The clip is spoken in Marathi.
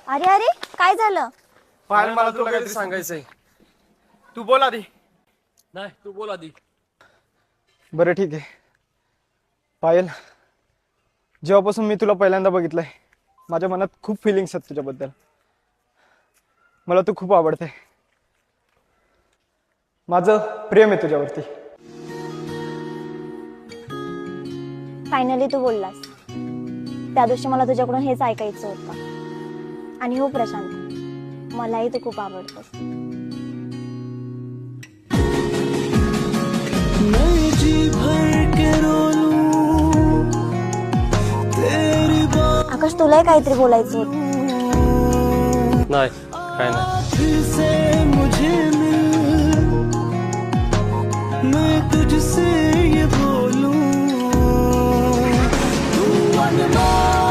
अरे अरे काय झालं? पायल मला तुला काहीतरी सांगायचंय. तू बोल आधी. नाही तू बोल आधी. बरं ठीक आहे. पायल, जेव्हापासून मी तुला पहिल्यांदा बघितलंय माझ्या मनात खूप फिलिंग्स आहेत तुझ्याबद्दल. मला तू खूप आवडते. माझं प्रेम आहे तुझ्यावरती. फायनली तू बोललास. त्या दिवशी मला तुझ्याकडून हेच ऐकायचं होतं. आणि हो प्रशांत, मलाही तू खूप आवडतोस. आकाश, तुलाही काहीतरी बोलायचं होतं. नाही काय नाही. मैं तुझसे ये बोलूं, तू अनमोल